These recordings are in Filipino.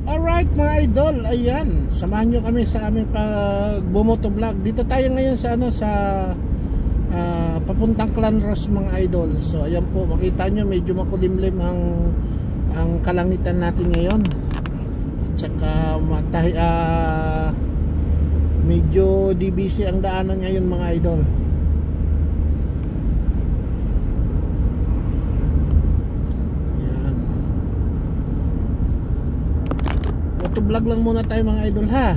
Alright mga idol, ayan, samahan nyo kami sa aming pagbumotovlog. Dito tayo ngayon sa papuntang Clanros mga idol. So ayan po, makita nyo medyo makulimlim ang kalangitan natin ngayon. At saka medyo di busy ang daanan ngayon mga idol. Vlog lang muna tayo mga idol ha.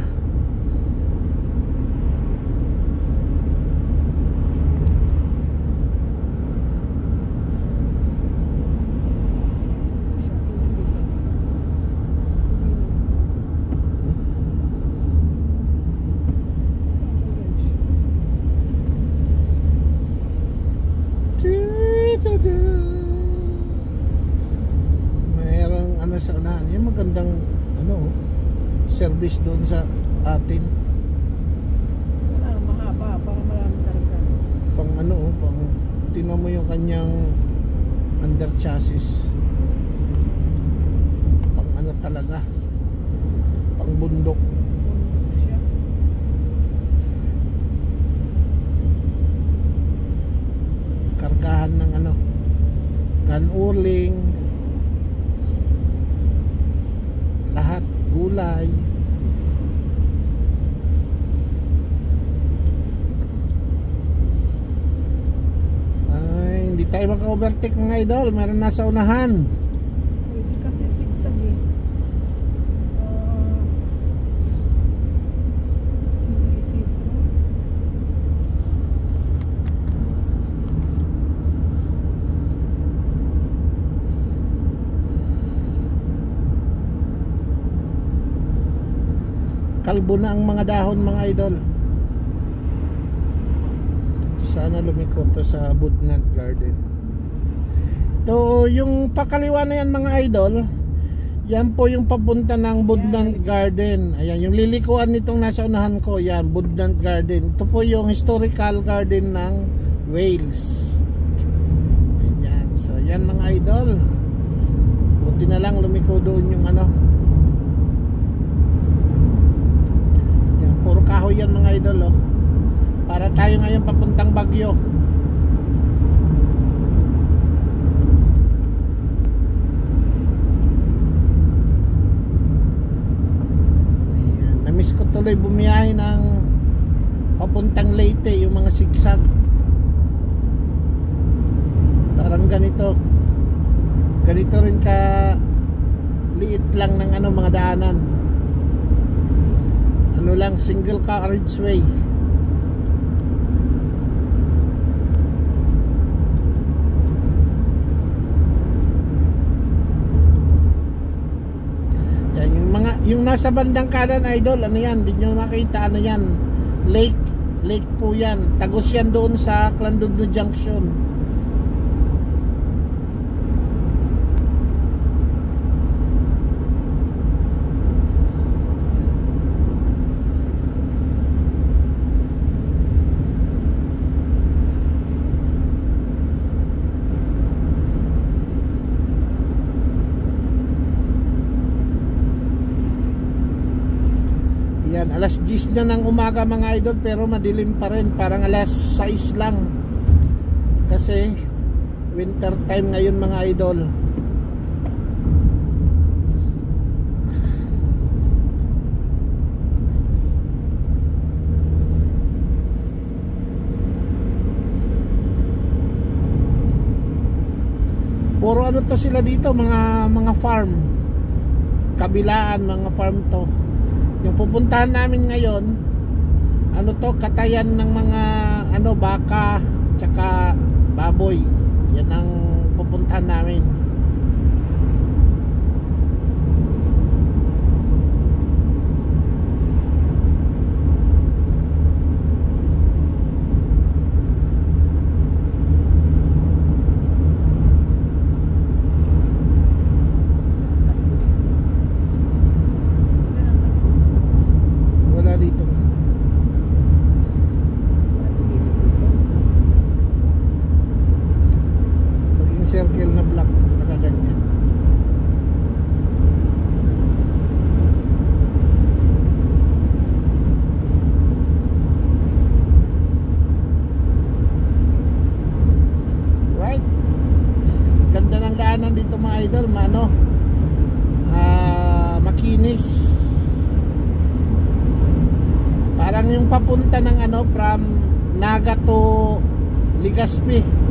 Mayroong ano sa unahan, yung magandang service doon sa atin. Mahaba para maraming karga. Pang tingnan mo yung kanyang under chassis. Pang talaga. Pang bundok. Siya. Kargahan ng can uling. Lahat gulay. Ay, hindi tayo maka-overtake mga idol. Meron nasa unahan. Pwede kasi sigsag eh. Sinisitro. Kalbo na ang mga dahon mga idol. Sana lumiko to sa Woodland Garden. To yung pakaliwa na yan mga idol, yan po yung papunta ng Woodland Garden. Ayan yung lilikuan nitong nasa unahan ko. Yan, Woodland Garden. Ito po yung historical garden ng Wales. Ayan. So yan mga idol, buti na lang lumiko doon yung puro kahoy yan mga idol para tayo ngayon papuntang Baguio. Ayan, namiss ko tuloy bumiyahe ng papuntang Leyte, yung mga sigsag. Parang ganito rin ka liit lang ng mga daanan. Lang single carriageway. Yan yung nasa bandang kanan idol, yan, hindi nyo makita, yan, lake po yan. Tagos yan doon sa Clandudno Junction. Yan, alas 10 na ng umaga mga idol, pero madilim pa rin, parang alas 6 lang kasi winter time ngayon mga idol. Puro to sila dito, mga farm, kabilaan, mga farm to. Yung pupuntahan namin ngayon, katayan ng mga baka tsaka baboy. Yan ang pupuntahan namin. Circle na black. Makinis. Parang yung papunta ng ano, from Naga to Legazpi.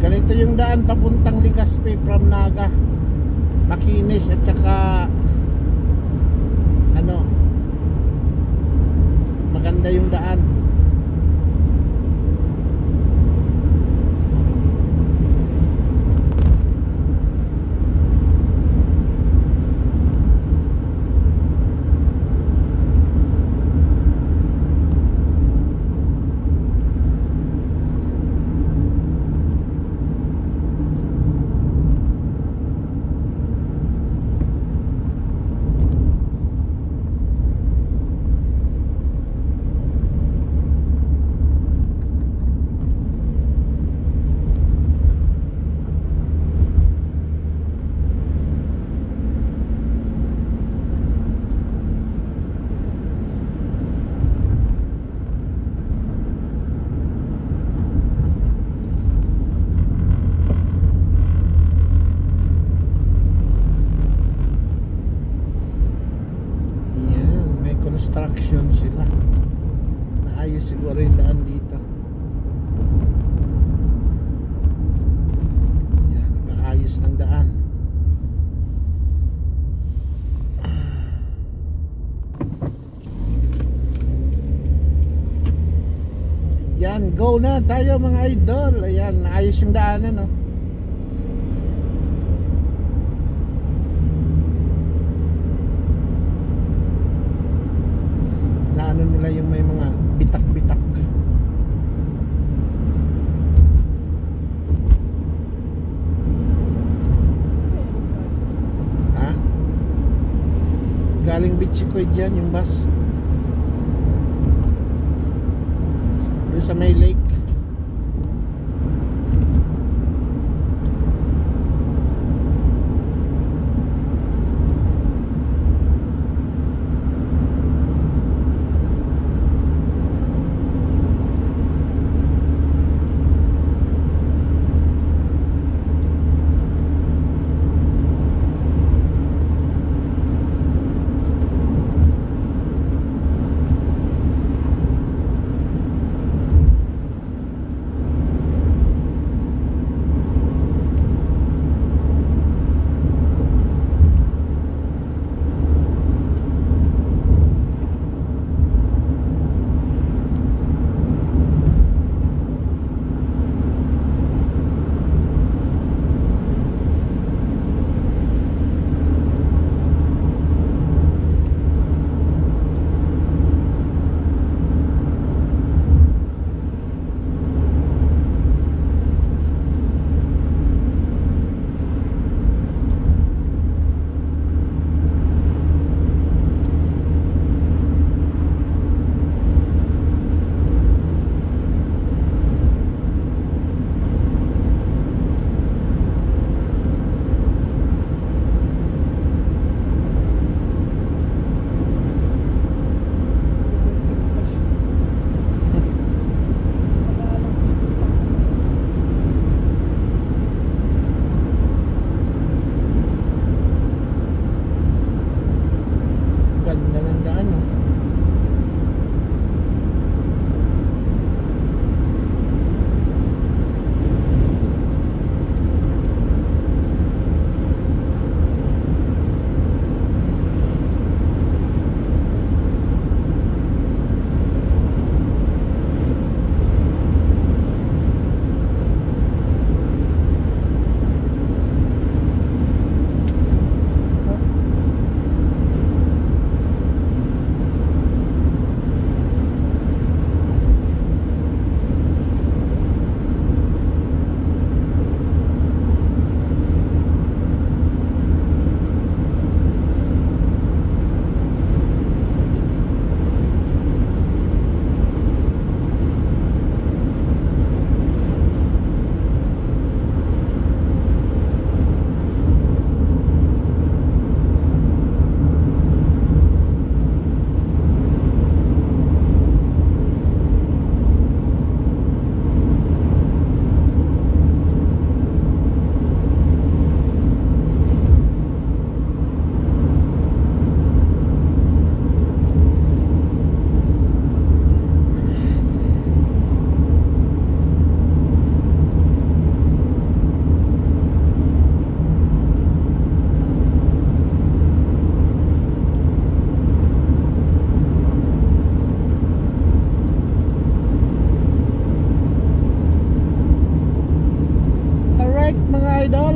Ganito yung daan papuntang Legazpi from Naga, Makinis, at saka ano, maganda yung daan. Construction sila. Naayos siguro yung daan dito. Yan, nag-aayos ng daan. Yan, go na tayo mga idol. Ayan, naayos yung daanan, no? Ano nila yung may mga bitak-bitak. Ha? Galing Bichikoy dyan yung bus. Doon sa may lake.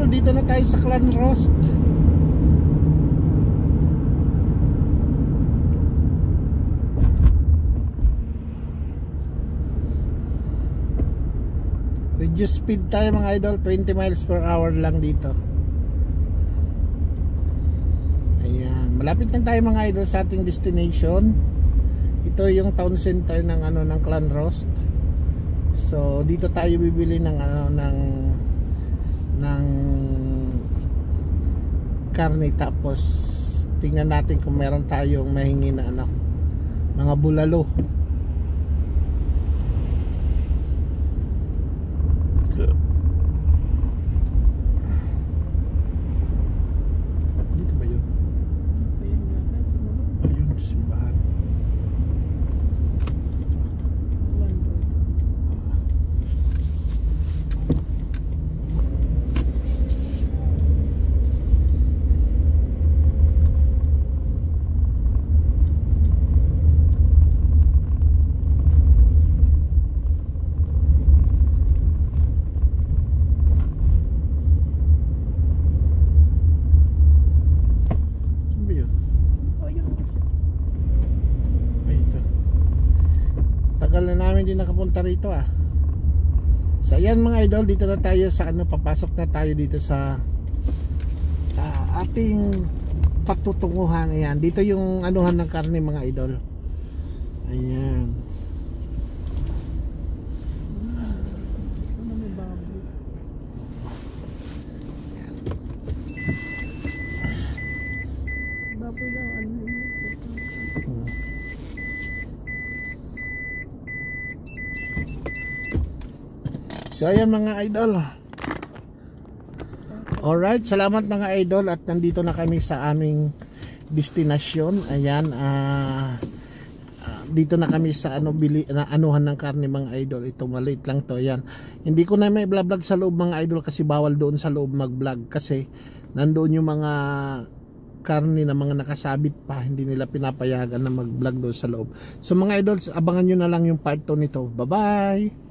idol, dito na tayo sa Clan Roast. Reduce speed tayo mga idol, 20 miles per hour lang dito. Ayan, malapit na tayo mga idol sa ating destination. Ito yung town center ng ng Clan Roast. So dito tayo bibili ng ng karne, tapos tingnan natin kung meron tayong mahingi na mga bulalo. Dito ba yun? Ayan yata, siguro. Ayun, simbahan. Lando. Saan ba yun? Ayun. Ay, ito. Tagal na namin din nakapunta rito ah. So ayan mga idol, dito na tayo sa papasok na tayo dito sa ating patutunguhan. Ayan, dito yung anuhan ng karne mga idol. Ayan. Ano may baboy? Baboy daw, ano yun? So ayan mga idol. Alright, salamat mga idol, at nandito na kami sa aming destinasyon. Ayan, dito na kami sa anuhan ng karne mga idol. Ito maliit lang to. Ayan, hindi ko na may vlog sa loob mga idol kasi bawal doon sa loob mag vlog, kasi nandoon yung mga karne na mga nakasabit pa, hindi nila pinapayagan na mag vlog doon sa loob. So mga idol, abangan nyo na lang yung part 2 nito. Bye bye.